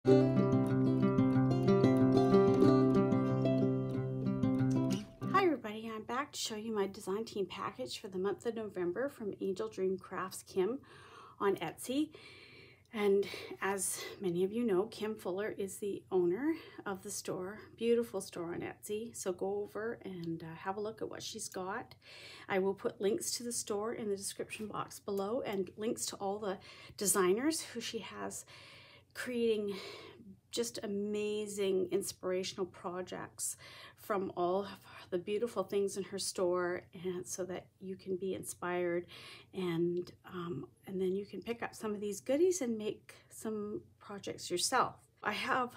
Hi everybody, I'm back to show you my design team package for the month of November from AngeldreamCraftsKim on Etsy. And as many of you know, Kim Fuller is the owner of the store, beautiful store on Etsy. So go over and have a look at what she's got. I will put links to the store in the description box below and links to all the designers who she has creating just amazing inspirational projects from all of the beautiful things in her store, and so that you can be inspired and then you can pick up some of these goodies and make some projects yourself. I have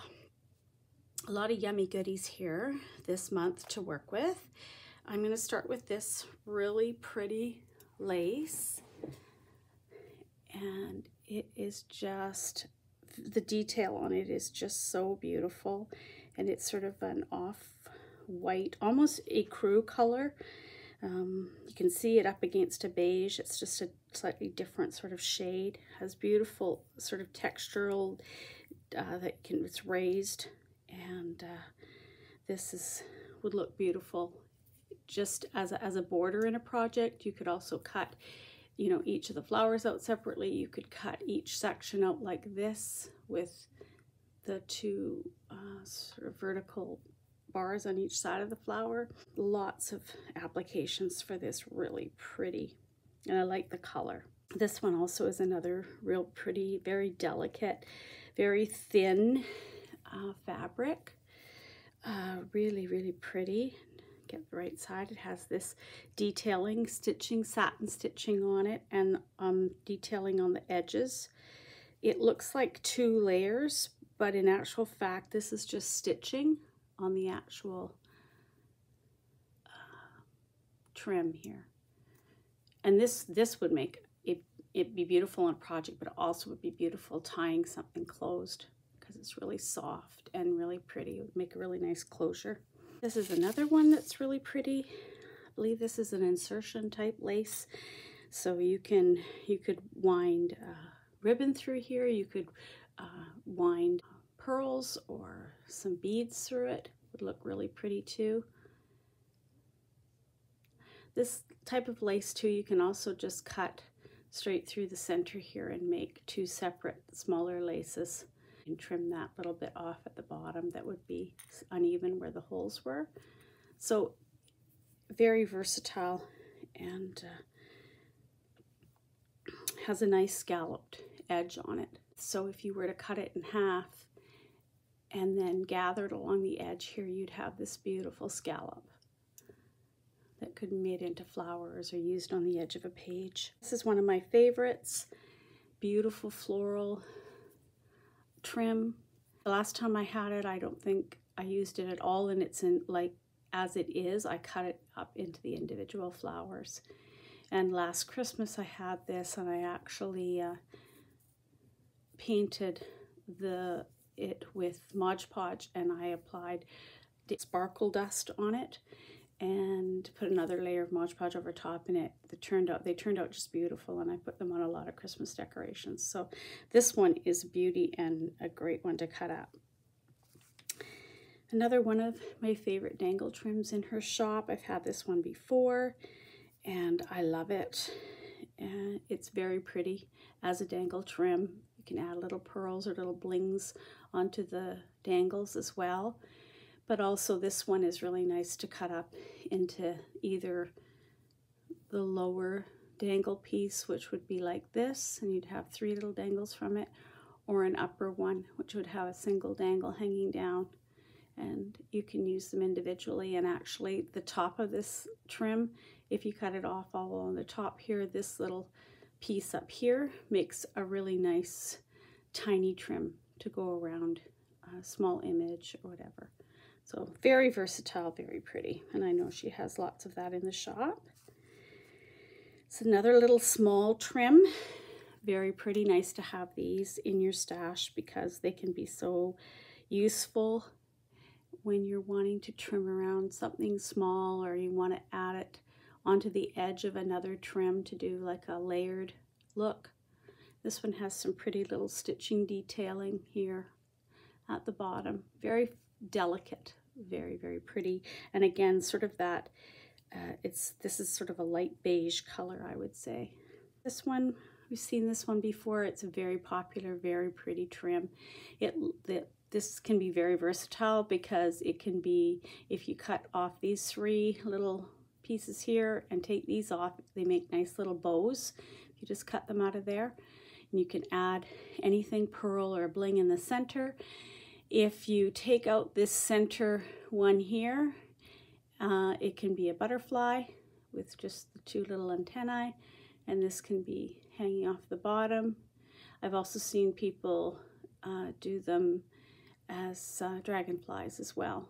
a lot of yummy goodies here this month to work with. I'm going to start with this really pretty lace, and it is just, the detail on it is just so beautiful, and it's sort of an off-white, almost ecru color. You can see it up against a beige. It's just a slightly different sort of shade. Has beautiful sort of textural it's raised, and this would look beautiful just as a border in a project. You could also cut, you know, each of the flowers out separately. You could cut each section out like this with the two sort of vertical bars on each side of the flower. Lots of applications for this, really pretty, and I like the color. This one also is another real pretty, very delicate, very thin fabric. Really pretty. Get the right side. It has this detailing, stitching, satin stitching on it, and detailing on the edges. It looks like 2 layers, but in actual fact this is just stitching on the actual trim here. And this would make it be beautiful in a project, but it also would be beautiful tying something closed because it's really soft and really pretty. It would make a really nice closure. This is another one that's really pretty. I believe this is an insertion type lace. So you could wind ribbon through here. You could wind pearls or some beads through it. Would look really pretty too. This type of lace too, you can also just cut straight through the center here and make 2 separate smaller laces. And trim that little bit off at the bottom that would be uneven where the holes were. So very versatile, and has a nice scalloped edge on it. So if you were to cut it in half and then gather it along the edge here, you'd have this beautiful scallop that could be made into flowers or used on the edge of a page. This is one of my favorites. Beautiful floral trim. The last time I had it, I don't think I used it at all, and it's in like as it is. I cut it up into the individual flowers. And last Christmas I had this, and I actually painted it with Mod Podge, and I applied sparkle dust on it and put another layer of Mod Podge over top, and they turned out just beautiful, and I put them on a lot of Christmas decorations. So this one is a beauty and a great one to cut up. Another one of my favorite Dangle trims in her shop. I've had this one before and I love it, and it's very pretty as a dangle trim. You can add little pearls or little blings onto the dangles as well. But also this one is really nice to cut up into either the lower dangle piece, which would be like this, and you'd have 3 little dangles from it, or an upper one, which would have a single dangle hanging down. And you can use them individually. And actually the top of this trim, if you cut it off all on the top here, this little piece up here makes a really nice tiny trim to go around a small image or whatever. So very versatile, very pretty, and I know she has lots of that in the shop. It's another little small trim, very pretty. Nice to have these in your stash because they can be so useful when you're wanting to trim around something small, or you want to add it onto the edge of another trim to do like a layered look. This one has some pretty little stitching detailing here at the bottom. Very delicate, very, very pretty. And again, sort of that, this is sort of a light beige color, I would say. This one, we've seen this one before. It's a very popular, very pretty trim. This can be very versatile because it can be, if you cut off these 3 little pieces here and take these off, they make nice little bows. You just cut them out of there, and you can add anything, pearl or bling in the center. If you take out this center one here, it can be a butterfly with just the 2 little antennae, and this can be hanging off the bottom. I've also seen people do them as dragonflies as well.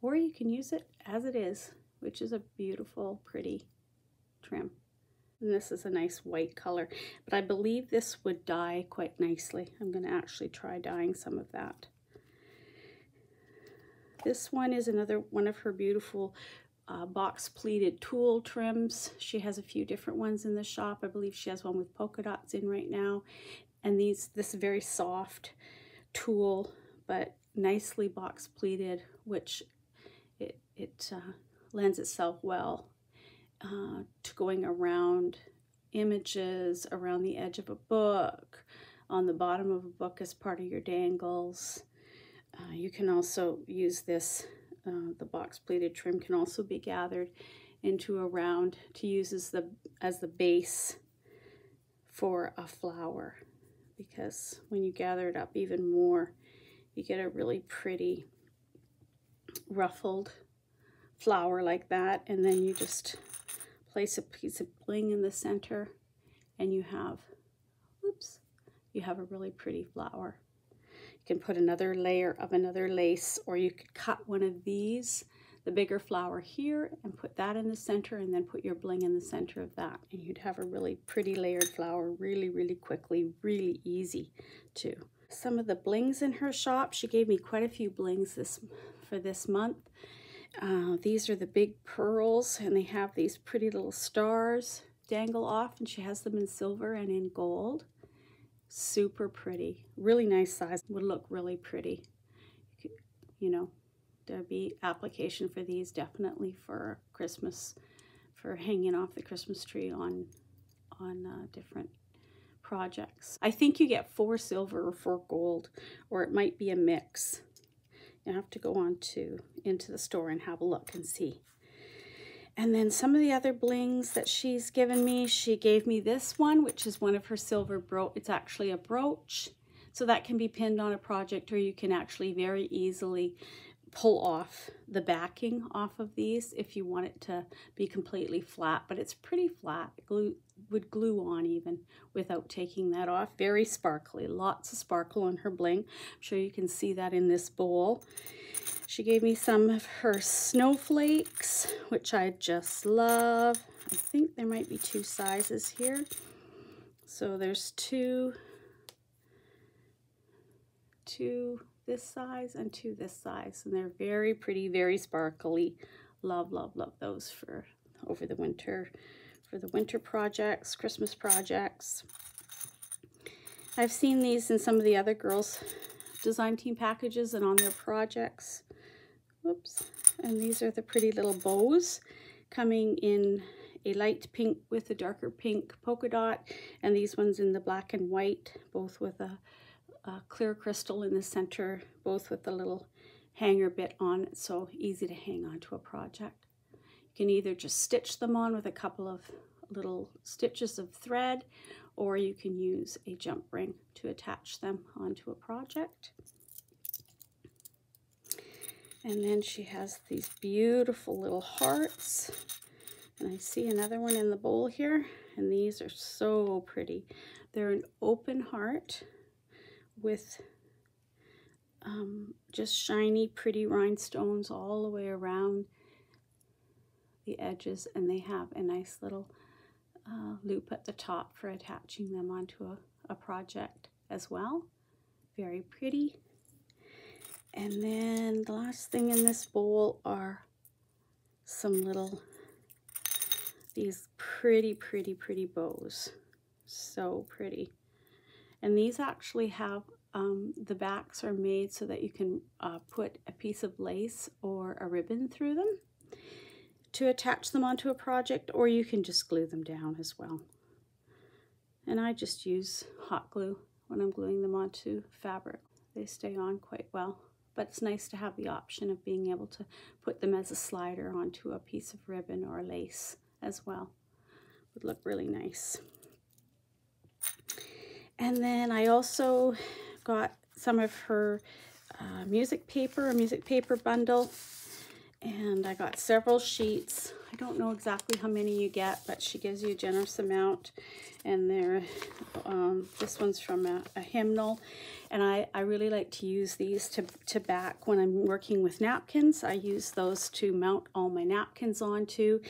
Or you can use it as it is, which is a beautiful, pretty trim. And this is a nice white color, but I believe this would dye quite nicely. I'm going to actually try dyeing some of that. This one is another one of her beautiful box pleated tulle trims. She has a few different ones in the shop. I believe she has one with polka dots in right now. And this very soft tulle, but nicely box pleated, which it lends itself well to going around images, around the edge of a book, on the bottom of a book as part of your dangles. You can also use this, the box pleated trim can also be gathered into a round to use as the base for a flower, because when you gather it up even more, you get a really pretty ruffled flower like that, and then you just place a piece of bling in the center and you have, whoops, you have a really pretty flower. You can put another layer of another lace, or you could cut one of these, the bigger flower here, and put that in the center, and then put your bling in the center of that, and you'd have a really pretty layered flower really, really quickly, really easy too. Some of the blings in her shop, she gave me quite a few blings for this month. These are the big pearls, and they have these pretty little stars dangle off, and she has them in silver and in gold. Super pretty, really nice size, would look really pretty. You know, there'd be application for these definitely for Christmas, for hanging off the Christmas tree on different projects. I think you get 4 silver or 4 gold, or it might be a mix. You have to go into the store and have a look and see. And then some of the other blings that she's given me, she gave me this one, which is one of her silver brooch. It's actually a brooch, so that can be pinned on a project, or you can actually very easily pull off the backing off of these if you want it to be completely flat, but it's pretty flat. Would glue on even without taking that off. Very sparkly, lots of sparkle on her bling. I'm sure you can see that in this bowl. She gave me some of her snowflakes, which I just love. I think there might be 2 sizes here. So there's two this size and 2 this size, and they're very pretty, very sparkly. Love, love, love those for over the winter, for the winter projects, Christmas projects. I've seen these in some of the other girls' design team packages and on their projects. Whoops. And these are the pretty little bows coming in a light pink with a darker pink polka dot, and these ones in the black and white, both with a clear crystal in the center, both with a little hanger bit on it, so easy to hang onto a project. You can either just stitch them on with a couple of little stitches of thread, or you can use a jump ring to attach them onto a project. And then she has these beautiful little hearts, and I see another one in the bowl here, and these are so pretty. They're an open heart with just shiny, pretty rhinestones all the way around the edges, and they have a nice little loop at the top for attaching them onto a project as well. Very pretty. And then the last thing in this bowl are some little, these pretty, pretty, pretty bows. So pretty. And these actually have the backs are made so that you can put a piece of lace or a ribbon through them to attach them onto a project, or you can just glue them down as well. And I just use hot glue when I'm gluing them onto fabric. They stay on quite well, but it's nice to have the option of being able to put them as a slider onto a piece of ribbon or lace as well. Would look really nice. And then I also got some of her a music paper bundle, and I got several sheets. I don't know exactly how many you get, but she gives you a generous amount. And they're, this one's from a hymnal, and I really like to use these to back when I'm working with napkins. I use those to mount all my napkins onto,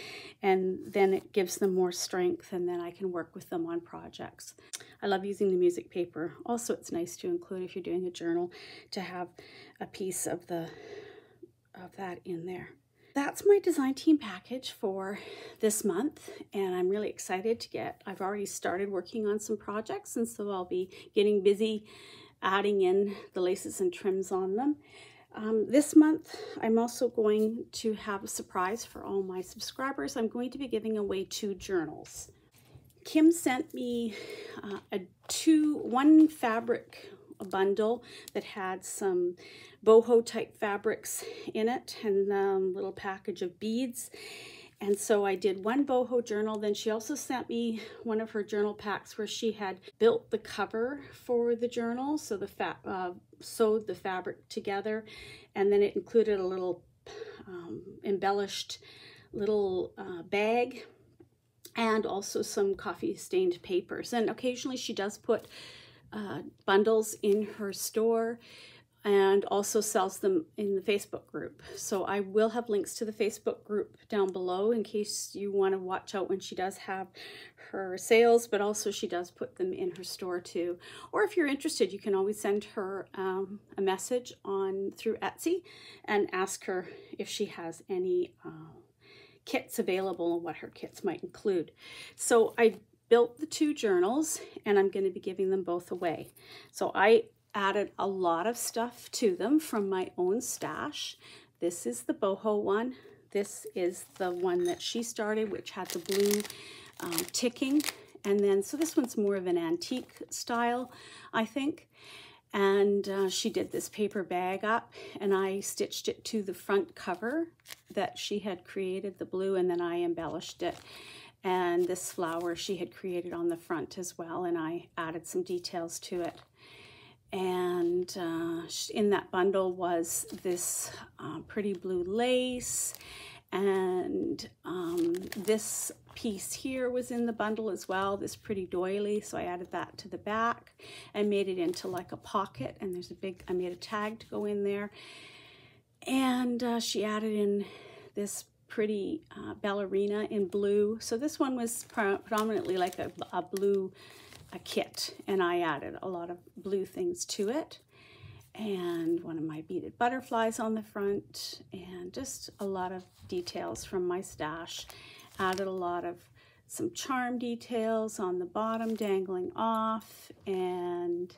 and then it gives them more strength, and then I can work with them on projects. I love using the music paper. Also, it's nice to include if you're doing a journal to have a piece of that in there. That's my design team package for this month, and I'm really excited to get, I've already started working on some projects, and so I'll be getting busy adding in the laces and trims on them. This month, I'm also going to have a surprise for all my subscribers. I'm going to be giving away 2 journals. Kim sent me one fabric bundle that had some boho type fabrics in it, and a little package of beads. And so I did one boho journal. Then she also sent me one of her journal packs where she had built the cover for the journal, so sewed the fabric together, and then it included a little embellished little bag, and also some coffee stained papers. And occasionally she does put bundles in her store, and also sells them in the Facebook group. So I will have links to the Facebook group down below in case you want to watch out when she does have her sales, but also she does put them in her store too. Or if you're interested, you can always send her a message through Etsy and ask her if she has any kits available and what her kits might include. So I built the 2 journals, and I'm going to be giving them both away. So I added a lot of stuff to them from my own stash. This is the boho one. This is the one that she started, which had the blue ticking. And then, so this one's more of an antique style, I think. And she did this paper bag up, and I stitched it to the front cover that she had created, the blue, and then I embellished it. And this flower she had created on the front as well, and I added some details to it. And in that bundle was this pretty blue lace, and this piece here was in the bundle as well, this pretty doily, so I added that to the back and made it into like a pocket, and there's I made a tag to go in there. And she added in this pretty ballerina in blue. So this one was predominantly like a blue kit, and I added a lot of blue things to it, and one of my beaded butterflies on the front, and just a lot of details from my stash. Added a lot of some charm details on the bottom dangling off, and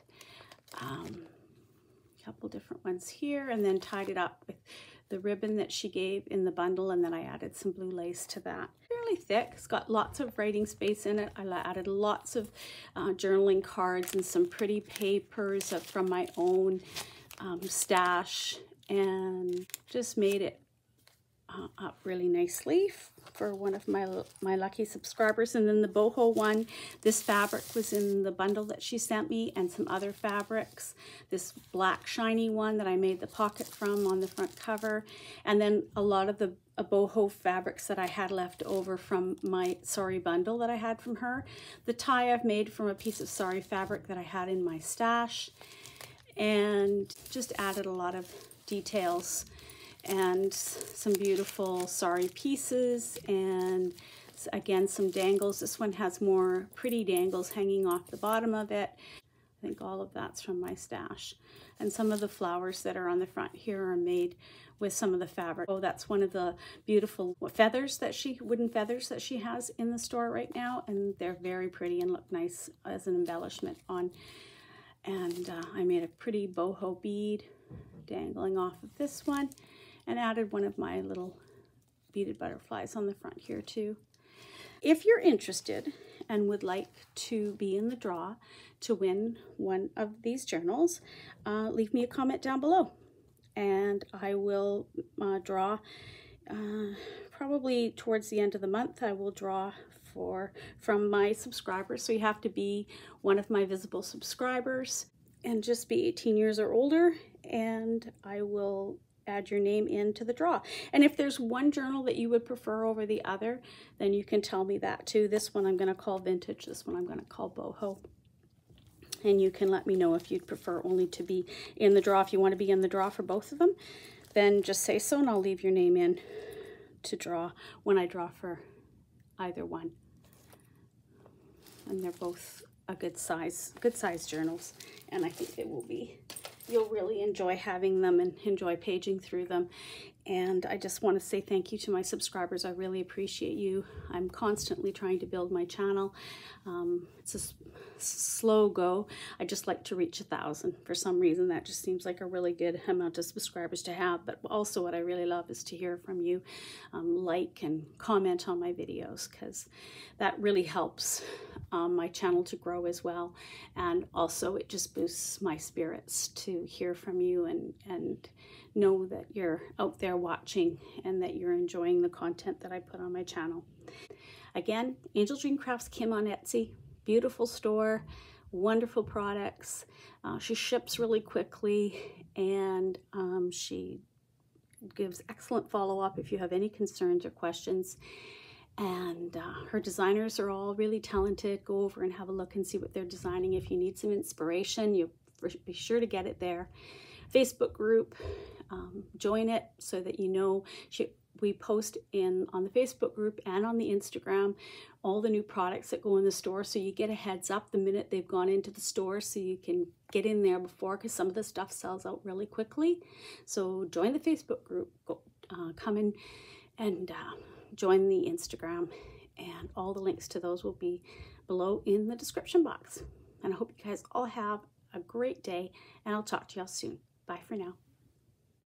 a couple different ones here, and then tied it up with the ribbon that she gave in the bundle, and then I added some blue lace to that. Fairly thick, it's got lots of writing space in it. I added lots of journaling cards and some pretty papers from my own stash, and just made it up really nicely for one of my lucky subscribers. And then the boho one, this fabric was in the bundle that she sent me, and some other fabrics. This black shiny one that I made the pocket from on the front cover, and then a lot of the boho fabrics that I had left over from my sari bundle that I had from her. The tie I've made from a piece of sari fabric that I had in my stash, and just added a lot of details and some beautiful sari pieces, and again some dangles. This one has more pretty dangles hanging off the bottom of it. I think all of that's from my stash. And some of the flowers that are on the front here are made with some of the fabric. Oh, that's one of the beautiful feathers that wooden feathers that she has in the store right now, and they're very pretty and look nice as an embellishment on. And I made a pretty boho bead dangling off of this one, and added one of my little beaded butterflies on the front here too. If you're interested and would like to be in the draw to win one of these journals, leave me a comment down below, and I will draw probably towards the end of the month. I will draw from my subscribers, so you have to be one of my visible subscribers and just be 18 years or older, and I will add your name into the draw. And if there's one journal that you would prefer over the other, then you can tell me that too. This one I'm going to call vintage, this one I'm going to call boho. And you can let me know if you'd prefer only to be in the draw. If you want to be in the draw for both of them, then just say so, and I'll leave your name in to draw when I draw for either one. And they're both a good size journals, and I think you'll really enjoy having them and enjoy paging through them. And I just want to say thank you to my subscribers. I really appreciate you. I'm constantly trying to build my channel. It's a slow go. I just like to reach 1,000. For some reason, that just seems like a really good amount of subscribers to have. But also what I really love is to hear from you. Like and comment on my videos, because that really helps my channel to grow as well. And also it just boosts my spirits to hear from you and know that you're out there watching and that you're enjoying the content that I put on my channel. Again, AngeldreamCraftsKim on Etsy. Beautiful store, wonderful products. She ships really quickly, and she gives excellent follow-up if you have any concerns or questions. And her designers are all really talented. Go over and have a look and see what they're designing. If you need some inspiration, you'll be sure to get it there. Facebook group, join it so that you know we post on the Facebook group and on the Instagram all the new products that go in the store, so you get a heads up the minute they've gone into the store, so you can get in there before, because some of the stuff sells out really quickly. So join the Facebook group, come in and join the Instagram, and all the links to those will be below in the description box. And I hope you guys all have a great day, and I'll talk to y'all soon. Bye for now.